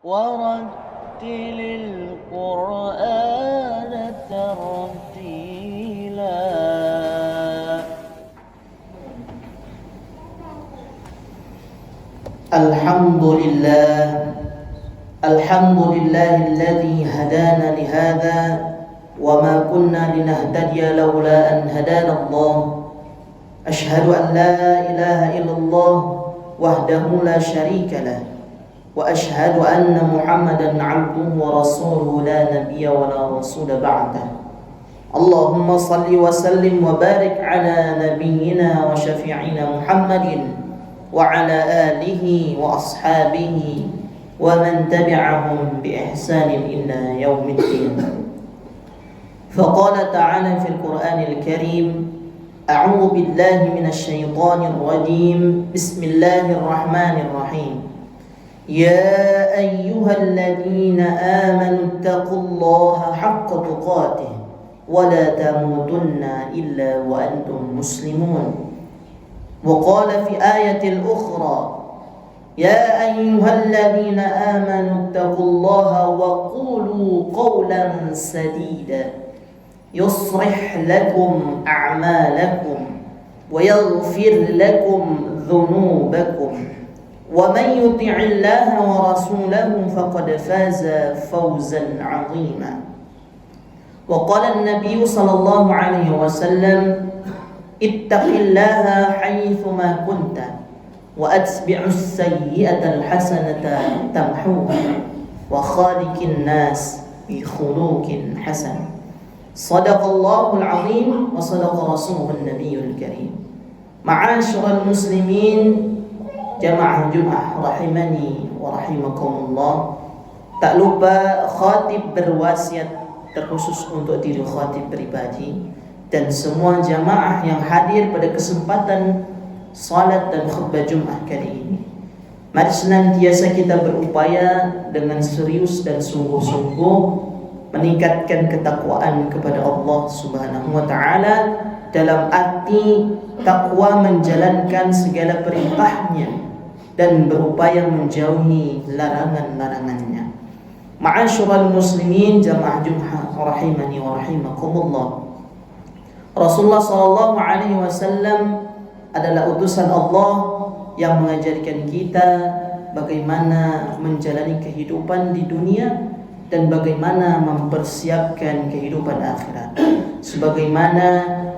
ورتل القرآن ترتيلا الحمد لله الذي هدانا لهذا وما كنا لنهتدي لولا أن هدانا الله أشهد أن لا إله إلا الله وحده لا شريك له وأشهد أن محمدا عبده ورسوله لا نبي ولا رسول بعده اللهم صل وسلم وبارك على نبينا وشفيعنا محمد وعلى آله وأصحابه ومن تبعهم بإحسان إلى يوم الدين. فقال تعالى في القرآن الكريم: أعوذ بالله من الشيطان الرجيم بسم الله الرحمن الرحيم يا أيها الذين آمنوا اتقوا الله حق تقاته ولا تموتن إلا وأنتم مسلمون. وقال في آية أخرى يا أيها الذين آمنوا اتقوا الله وقولوا قولا سديدا يصلح لكم أعمالكم ويغفر لكم ذنوبكم ومن يطع الله ورسوله فقد فاز فوزا عظيما. وقال النبي صلى الله عليه وسلم اتق الله حيثما كنت وأتبع السيئة الحسنة تمحوها وخالق الناس بخلق حسن. صدق الله العظيم وصدق رسوله النبي الكريم. Ma'asyiral muslimin, jamaah Jumat rahimani wa rahimakumullah. Tak lupa khatib berwasiat terkhusus untuk diri khatib pribadi dan semua jamaah yang hadir pada kesempatan salat dan khutbah Jumat kali ini. Mari senantiasa kita berupaya dengan serius dan sungguh-sungguh meningkatkan ketakwaan kepada Allah Subhanahu wa taala dalam arti takwa menjalankan segala perintahnya dan berupaya menjauhi larangan-larangannya. Ma'asyiral muslimin, jamaah Jumat rahimani wa rahimakumullah. Rasulullah sallallahu alaihi wasallam adalah utusan Allah yang mengajarkan kita bagaimana menjalani kehidupan di dunia dan bagaimana mempersiapkan kehidupan akhirat. Sebagaimana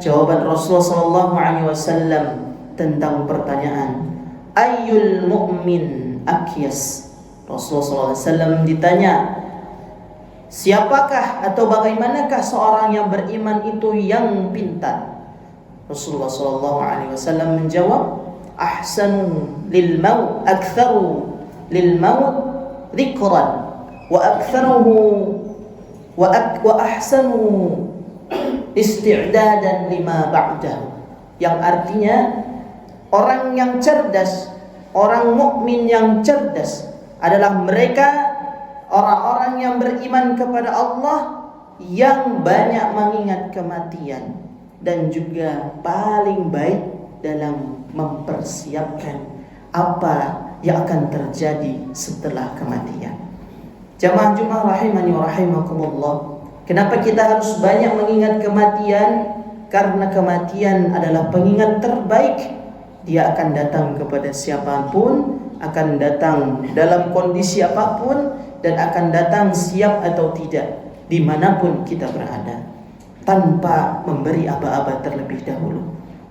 jawaban Rasulullah sallallahu alaihi wasallam tentang pertanyaan ayyul mu'min akyas. Rasulullah sallallahu alaihi wasallam ditanya, siapakah atau bagaimanakah seorang yang beriman itu yang pintar? Rasulullah sallallahu alaihi wasallam menjawab, ahsanu lil maut aktsaru lil maut dzikran wa aktsaruhu wa ahsanu isti'dadan lima ba'dahu. Yang artinya orang yang cerdas, orang mukmin yang cerdas adalah mereka orang-orang yang beriman kepada Allah yang banyak mengingat kematian dan juga paling baik dalam mempersiapkan apa yang akan terjadi setelah kematian. Jamaah Jumat rahimani wa rahimakumullah. Kenapa kita harus banyak mengingat kematian? Karena kematian adalah pengingat terbaik. Dia akan datang kepada siapapun, akan datang dalam kondisi apapun, dan akan datang siap atau tidak dimanapun kita berada, tanpa memberi aba-aba terlebih dahulu.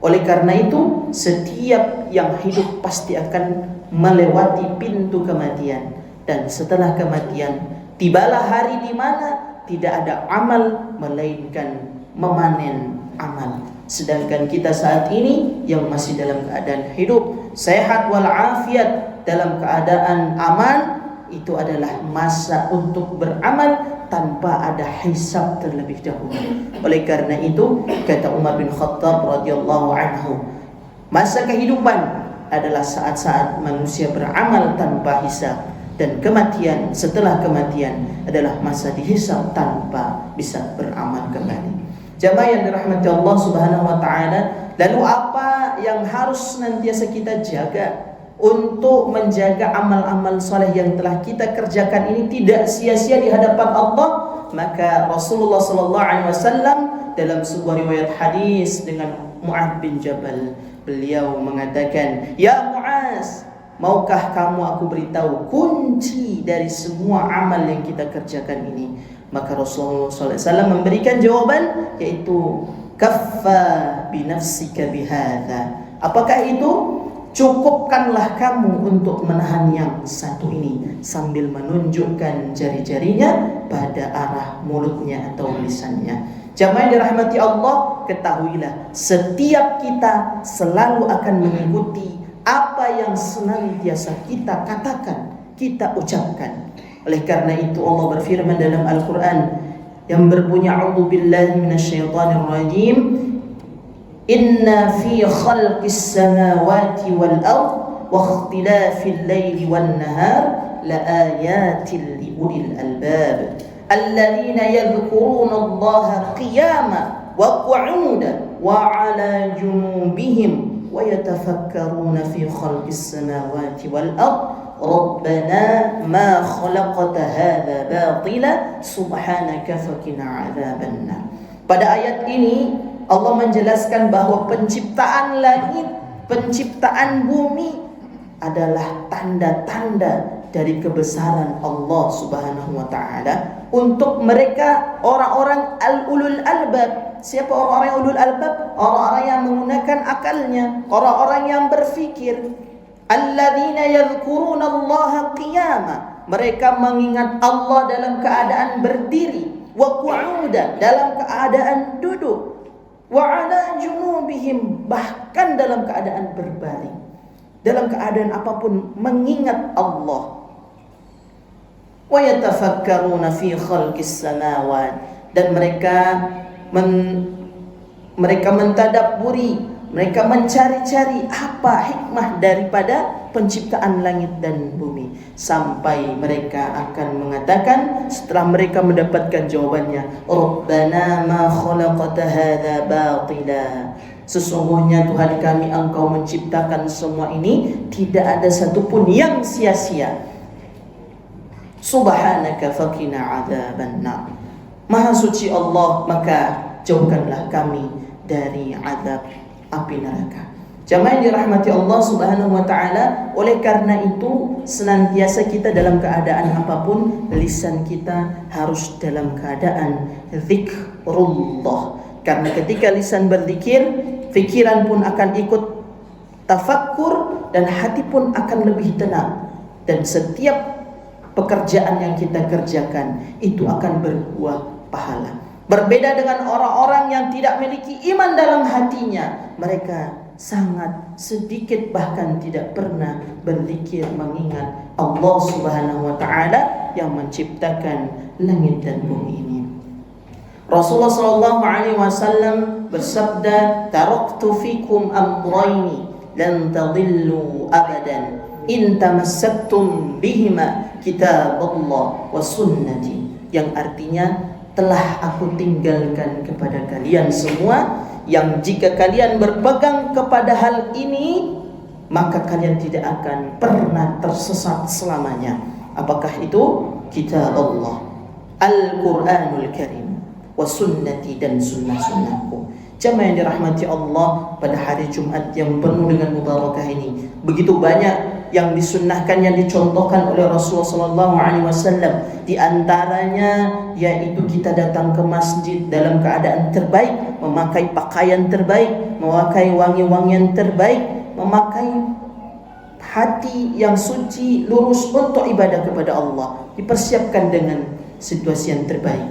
Oleh karena itu, setiap yang hidup pasti akan melewati pintu kematian. Dan setelah kematian, tibalah hari di mana tidak ada amal melainkan memanen amal. Sedangkan kita saat ini yang masih dalam keadaan hidup, sehat walafiat, dalam keadaan aman, itu adalah masa untuk beramal tanpa ada hisab terlebih dahulu. Oleh karena itu, kata Umar bin Khattab radhiyallahu anhu, masa kehidupan adalah saat-saat manusia beramal tanpa hisab, dan kematian, setelah kematian adalah masa dihisab tanpa bisa beramal kembali. Jamaah yang dirahmati Allah Subhanahu wa taala, lalu apa yang harus senantiasa kita jaga untuk menjaga amal-amal soleh yang telah kita kerjakan ini tidak sia-sia di hadapan Allah, maka Rasulullah SAW dalam sebuah riwayat hadis dengan Mu'adz bin Jabal, beliau mengatakan, "Ya Mu'adz, maukah kamu aku beritahu kunci dari semua amal yang kita kerjakan ini?" Maka Rasulullah SAW memberikan jawaban, yaitu kaffa binafsika bihadza. Apakah itu? Cukupkanlah kamu untuk menahan yang satu ini, sambil menunjukkan jari-jarinya pada arah mulutnya atau lisannya. Jamaah yang dirahmati Allah, ketahuilah setiap kita selalu akan mengikuti apa yang senantiasa kita katakan, kita ucapkan. Oleh karena itu Allah berfirman dalam Al-Quran yang berbunyi, A'udzu billahi minasyaitonir rajim, Inna fi khalqis samawati wal ard wa ikhtilafil laili wan nahar la ayatin li ulil albab alladzina yadhkuruna Allaha qiyaman wa qu'udan wa 'ala junubihim wa yatafakkaruna fi khalqis samawati wal ard Rabbana ma khalaqta hadza batila subhanaka faqina 'adzabannar. Pada ayat ini Allah menjelaskan bahwa penciptaan langit, penciptaan bumi adalah tanda-tanda dari kebesaran Allah Subhanahu wa taala untuk mereka orang-orang al-ulul albab. Siapa orang-orang ulul albab? Orang-orang yang menggunakan akalnya, orang-orang yang berfikir. Alladzina yadhkuruna Allaha qiyama. Mereka mengingat Allah dalam keadaan berdiri, wa qu'udan, dalam keadaan duduk, wa 'ala junubihim, bahkan dalam keadaan berbaring. Dalam keadaan apapun mengingat Allah. Wa yatafakkaruna fi khalqis samawat, dan mereka mentadabburi, mereka mencari-cari apa hikmah daripada penciptaan langit dan bumi, sampai mereka akan mengatakan setelah mereka mendapatkan jawabannya, Rabbana ma khalaqta hadza batila. Sesungguhnya Tuhan kami, Engkau menciptakan semua ini tidak ada satupun yang sia-sia. Subhanaka faqina adzabannar. Maha suci Allah, maka jauhkanlah kami dari azab api neraka. Jamaah yang dirahmati Allah Subhanahu wa taala, oleh karena itu senantiasa kita dalam keadaan apapun, lisan kita harus dalam keadaan zikrullah. Karena ketika lisan berzikir, fikiran pun akan ikut tafakkur dan hati pun akan lebih tenang, dan setiap pekerjaan yang kita kerjakan itu akan berbuah pahala. Berbeda dengan orang-orang yang tidak memiliki iman dalam hatinya, mereka sangat sedikit bahkan tidak pernah berzikir mengingat Allah Subhanahu wa taala yang menciptakan langit dan bumi ini. Rasulullah sallallahu alaihi wasallam bersabda, "Taraktu fikum amrayni lan tadillu abadan in tamassaktum bihima kitaballah wa sunnati." Yang artinya, telah aku tinggalkan kepada kalian semua yang jika kalian berpegang kepada hal ini, maka kalian tidak akan pernah tersesat selamanya. Apakah itu? Kitab Allah, Al-Quranul Karim, wa sunnati, dan sunnah-sunnahku. Jamaah yang dirahmati Allah, pada hari Jumat yang penuh dengan mubarakah ini, begitu banyak yang disunnahkan, yang dicontohkan oleh Rasulullah SAW. Di antaranya yaitu kita datang ke masjid dalam keadaan terbaik, memakai pakaian terbaik, memakai wangi-wangian terbaik, memakai hati yang suci, lurus untuk ibadah kepada Allah, dipersiapkan dengan situasi yang terbaik.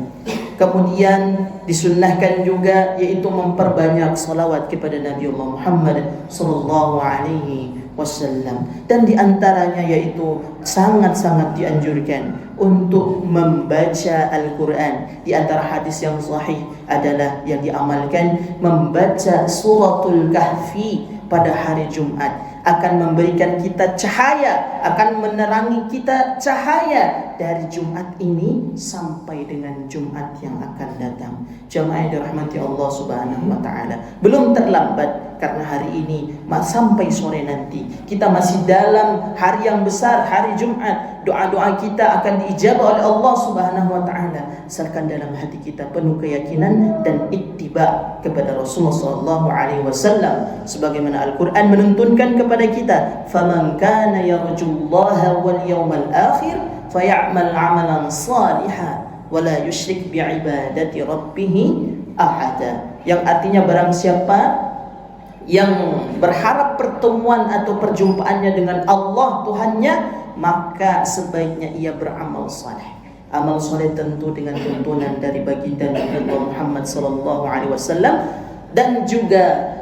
Kemudian disunnahkan juga yaitu memperbanyak salawat kepada Nabi Allah Muhammad sallallahu alaihi wasallam. Dan diantaranya yaitu sangat-sangat dianjurkan untuk membaca Al-Quran. Di antara hadis yang sahih adalah yang diamalkan membaca suratul Kahfi pada hari Jumat akan memberikan kita cahaya, akan menerangi kita cahaya dari Jumat ini sampai dengan Jumat yang akan datang. Jamaah yang dirahmati Allah Subhanahu wa taala, belum terlambat, karena hari ini sampai sore nanti kita masih dalam hari yang besar, hari Jumat. Doa-doa kita akan diijabah oleh Allah Subhanahu wa taala, asalkan dalam hati kita penuh keyakinan dan ittiba kepada Rasulullah sallallahu alaihi wasallam, sebagaimana Al-Qur'an menuntunkan kepada kita, faman kana yarjullaha wal yawmal akhir fay'amal 'amalan shalihan wa la yusyrik bi'ibadati rabbih ahada. Yang artinya barang siapa yang berharap pertemuan atau perjumpaannya dengan Allah Tuhannya, maka sebaiknya ia beramal saleh. Amal saleh tentu dengan tuntunan dari baginda Nabi Muhammad sallallahu alaihi wasallam, dan juga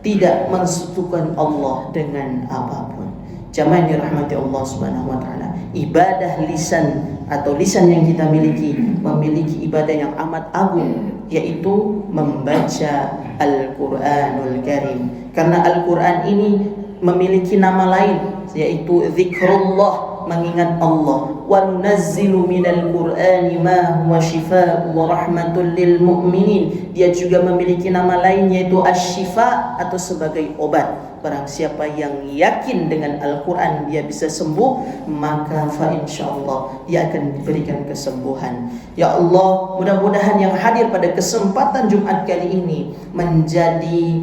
tidak mensekutukan Allah dengan apapun. Jamaah yang dirahmati Allah Subhanahu wa taala, ibadah lisan atau lisan yang kita memiliki ibadah yang amat agung, yaitu membaca Al-Qur'anul Karim. Karena Al-Qur'an ini memiliki nama lain, yaitu zikrullah, mengingat Allah. Wa nunazzilu minal Qur'ani ma huwa shifaa'un wa rahmatun lil mu'minin. Dia juga memiliki nama lain, yaitu asy-syifa, atau sebagai obat. Barang siapa yang yakin dengan Al-Quran dia bisa sembuh, maka fa insyaallah dia akan diberikan kesembuhan. Ya Allah, mudah-mudahan yang hadir pada kesempatan Jumat kali ini menjadi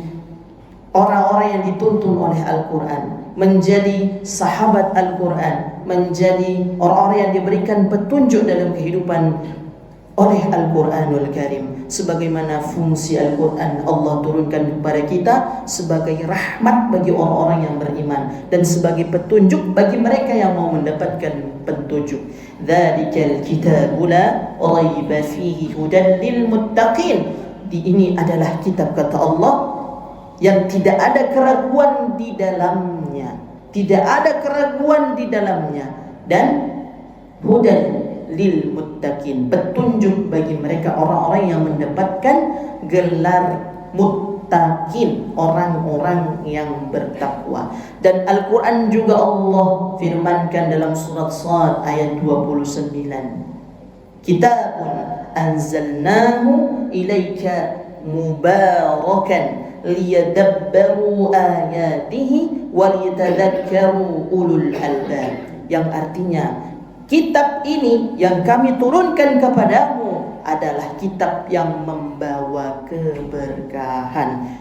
orang-orang yang dituntun oleh Al-Quran, menjadi sahabat Al-Quran, menjadi orang-orang yang diberikan petunjuk dalam kehidupan oleh Al-Quranul Karim. Sebagaimana fungsi Al-Quran Allah turunkan kepada kita sebagai rahmat bagi orang-orang yang beriman, dan sebagai petunjuk bagi mereka yang mau mendapatkan petunjuk. Dzalikal kitabu la raiba fihi hudan lil muttaqin. Ini adalah kitab, kata Allah, yang tidak ada keraguan di dalamnya, tidak ada keraguan di dalamnya, dan hudan lil muttaqin, petunjuk bagi mereka orang-orang yang mendapatkan gelar muttaqin, orang-orang yang bertakwa. Dan Al-Quran juga Allah firmankan dalam surat Shad ayat 29, kitabun anzalnahu ilaika mubarakan liyadabbaru ayatihi waliyatadhakkaru ulul albab. Yang artinya, kitab ini yang kami turunkan kepadamu adalah kitab yang membawa keberkahan,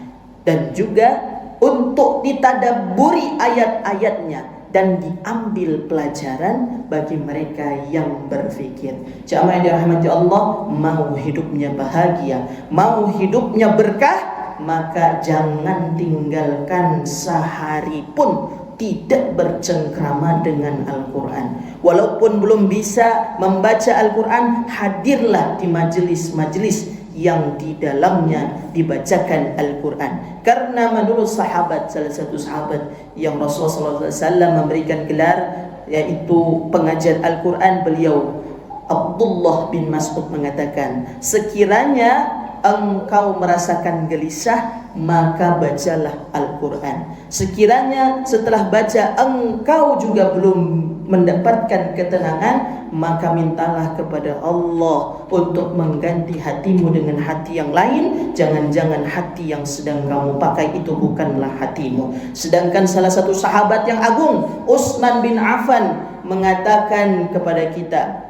dan juga untuk ditadabburi ayat-ayatnya dan diambil pelajaran bagi mereka yang berfikir. Jamaah yang dirahmati Allah, mau hidupnya bahagia, mau hidupnya berkah, maka jangan tinggalkan sehari pun tidak bercengkrama dengan Al-Quran. Walaupun belum bisa membaca Al-Quran, hadirlah di majelis-majelis yang di dalamnya dibacakan Al-Quran. Karena menurut sahabat, salah satu sahabat yang Rasulullah SAW memberikan gelar, yaitu pengajar Al-Quran, beliau Abdullah bin Mas'ud mengatakan, sekiranya engkau merasakan gelisah, maka bacalah Al-Quran. Sekiranya setelah baca engkau juga belum mendapatkan ketenangan, maka mintalah kepada Allah untuk mengganti hatimu dengan hati yang lain. Jangan-jangan hati yang sedang kamu pakai itu bukanlah hatimu. Sedangkan salah satu sahabat yang agung, Utsman bin Affan, mengatakan kepada kita,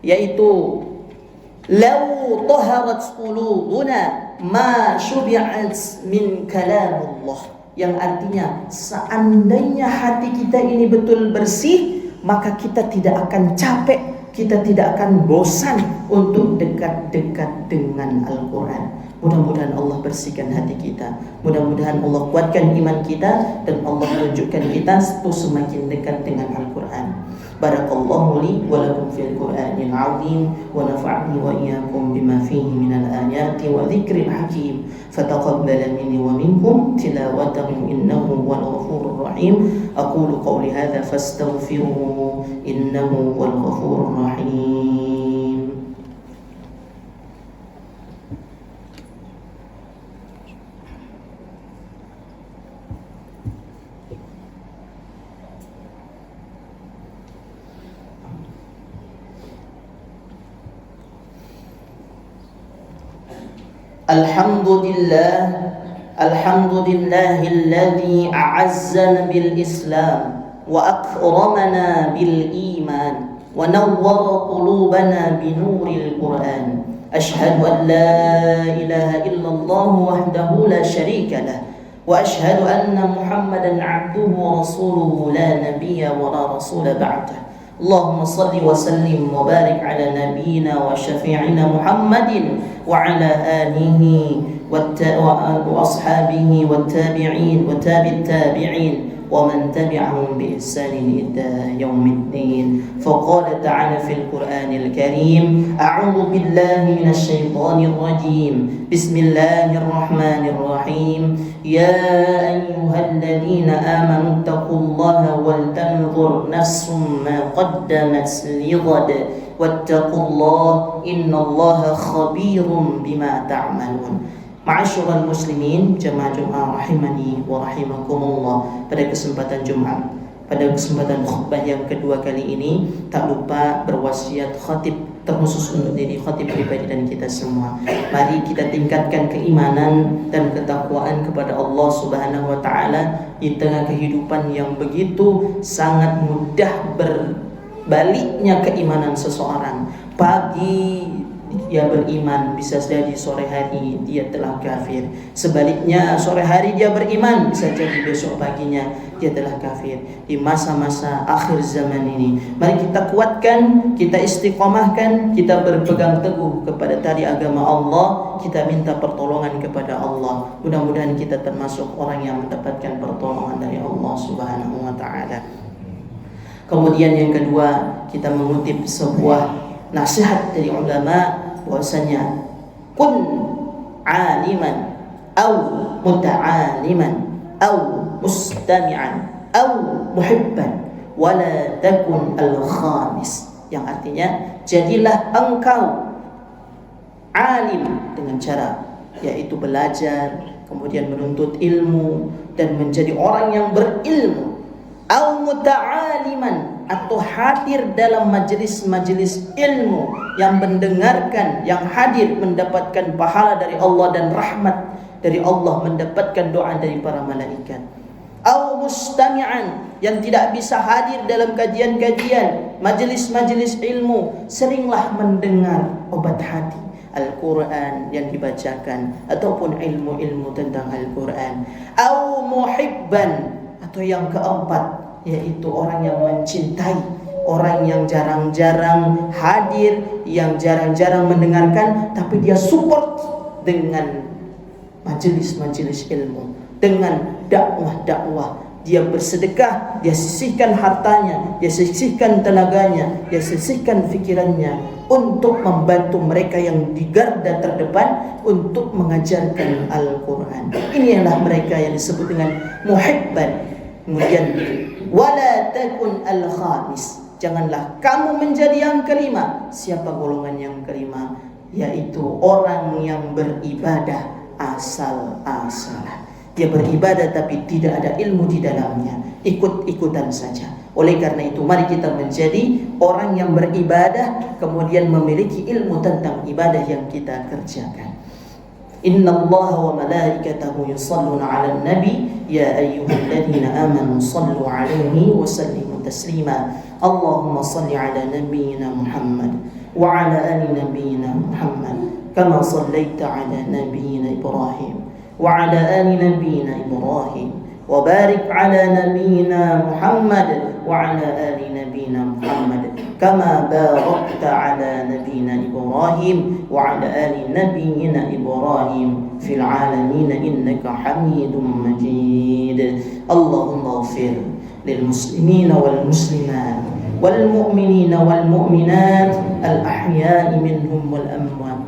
yaitu "Lau taharat qulubuna ma syubi'at min kalamullah." Yang artinya, seandainya hati kita ini betul bersih, maka kita tidak akan capek, kita tidak akan bosan untuk dekat-dekat dengan Al-Quran. Mudah-mudahan Allah bersihkan hati kita, mudah-mudahan Allah kuatkan iman kita, dan Allah menunjukkan kita semakin dekat dengan Al-Quran. Barakallahu li wa lakum fil Qur'anil 'azim wa nafa'ani wa iyyakum bima fihi minal ayati wa dzikril hakim. Fataqabbal minni wa minkum tilawatahu innahu huwal ghafurur rahim. Aqulu qawli hadza fastaghfiruhu innahu huwal ghafurur rahim. Alhamdulillah, alhamdulillahilladzi a'azzana bil Islam wa akramana bil iman wa nawwara qulubana bi nuril Qur'an. Asyhadu an la ilaha illallah wahdahu la syarika lah wa asyhadu anna Muhammadan 'abduhu wa rasuluhu la nabiyya wa la rasula ba'dah. Allahumma salli wa sallim wa barik ala nabiyyina wa syafi'ina Muhammadin wa ala alihi wa ashabihi wa tabi'in wa tabi'it tabi'in ومن تبعهم بإحسان إلى يوم الدين. فقال تعالى في القرآن الكريم: أعوذ بالله من الشيطان الرجيم، بسم الله الرحمن الرحيم. يا أيها الذين آمنوا اتقوا الله ولتنظر نفس ما قدمت لغد واتقوا الله إن الله خبير بما تعملون. Ma'asyiral muslimin, jamaah Jumat rahimani wa rahimakumullah. Pada kesempatan Jumat, pada kesempatan khutbah yang kedua kali ini, tak lupa berwasiat khatib terkhusus untuk diri khatib pribadi dan kita semua. Mari kita tingkatkan keimanan dan ketakwaan kepada Allah Subhanahu wa taala di tengah kehidupan yang begitu sangat mudah berbaliknya keimanan seseorang. Pagi dia beriman, bisa jadi sore hari dia telah kafir. Sebaliknya, sore hari dia beriman, bisa jadi besok paginya dia telah kafir. Di masa-masa akhir zaman ini, mari kita kuatkan, kita istiqomahkan, kita berpegang teguh kepada tali agama Allah, kita minta pertolongan kepada Allah. Mudah-mudahan kita termasuk orang yang mendapatkan pertolongan dari Allah Subhanahu wa taala. Kemudian yang kedua, kita mengutip sebuah nasihat dari ulama bahwasanya kun aliman au muta'aliman au mustami'an au muhibban wala takun al-khamis, yang artinya jadilah engkau alim dengan cara yaitu belajar, kemudian menuntut ilmu dan menjadi orang yang berilmu, au muta'aliman atau hadir dalam majelis-majelis ilmu yang mendengarkan, yang hadir mendapatkan pahala dari Allah dan rahmat dari Allah, mendapatkan doa dari para malaikat. Au mustami'an, yang tidak bisa hadir dalam kajian-kajian, majelis-majelis ilmu, seringlah mendengar obat hati, Al-Quran yang dibacakan ataupun ilmu-ilmu tentang Al-Quran. Au muhibban, atau yang keempat yaitu orang yang mencintai, orang yang jarang-jarang hadir, yang jarang-jarang mendengarkan, tapi dia support dengan majelis-majelis ilmu, dengan dakwah-dakwah. Dia bersedekah, dia sisihkan hartanya, dia sisihkan tenaganya, dia sisihkan fikirannya untuk membantu mereka yang di garda terdepan untuk mengajarkan Al-Quran. Ini adalah mereka yang disebut dengan muhibban. Kemudian wala takun al-khamis, janganlah kamu menjadi yang kelima. Siapa golongan yang kelima? Yaitu orang yang beribadah asal-asalan. Dia beribadah tapi tidak ada ilmu di dalamnya, ikut-ikutan saja. Oleh karena itu, mari kita menjadi orang yang beribadah kemudian memiliki ilmu tentang ibadah yang kita kerjakan. Inna Allah wa malaikatahu yusalluna 'alan nabi ya ayyuhalladzina amanu sallu 'alaihi wa sallimu taslima. Allahumma salli 'ala nabiyyina Muhammad wa 'ala ali nabiyyina Muhammad kama sallaita 'ala nabiyyina Ibrahim wa 'ala ali nabiyyina Ibrahim wa barik 'ala nabiyyina Muhammad wa 'ala ali nabiyyina Muhammad kama barakta 'ala nabiyyina Ibrahim wa 'ala ali nabiyyina Ibrahim fil 'alamin innaka Hamidum Majid. Allahumma ighfir lil muslimina wal muslimat wal mu'minina wal mu'minat al ahya'i minhum wal amwat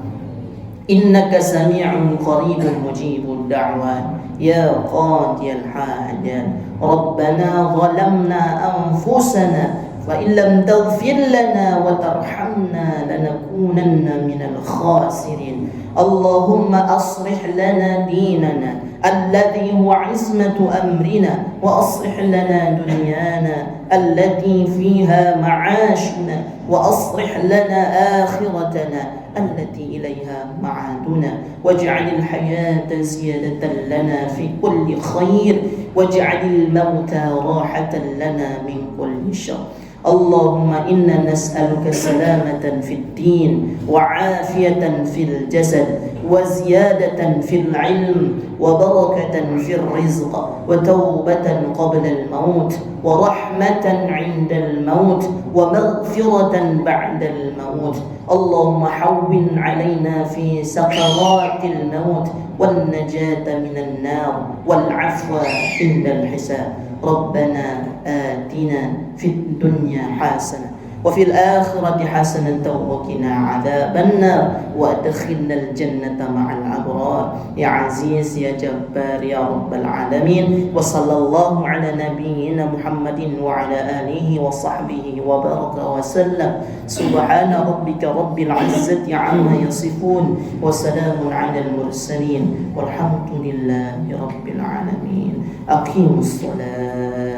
innaka sami'un qaribun mujibud da'wat ya qadiyal hajat. Rabbana zalamna anfusana فإن لم تغفر لنا وترحمنا لنكونن من الخاسرين. اللهم أصلح لنا ديننا الذي هو عصمة أمرنا وأصلح لنا دنيانا التي فيها معاشنا وأصلح لنا آخرتنا التي إليها معادنا واجعل الحياة زيادة لنا في كل خير واجعل الموت راحة لنا من كل شر اللهم إنا نسألك سلامة في الدين وعافية في الجسد وزيادة في العلم وبركة في الرزق وتوبة قبل الموت ورحمة عند الموت ومغفرة بعد الموت اللهم حون علينا في سكرات الموت والنجاة من النار والعفو عند الحساب ربنا آتنا في الدنيا حسنة وفي الآخرة حسنة وقنا عذاب النار وأدخلنا الجنة مع الأبرار يا عزيز يا جبار يا رب العالمين وصلى الله على نبينا محمد وعلى آله وصحبه وبارك وسلم سبحان ربك رب العزة عما يصفون وسلام على المرسلين والحمد لله رب العالمين أقيموا الصلاة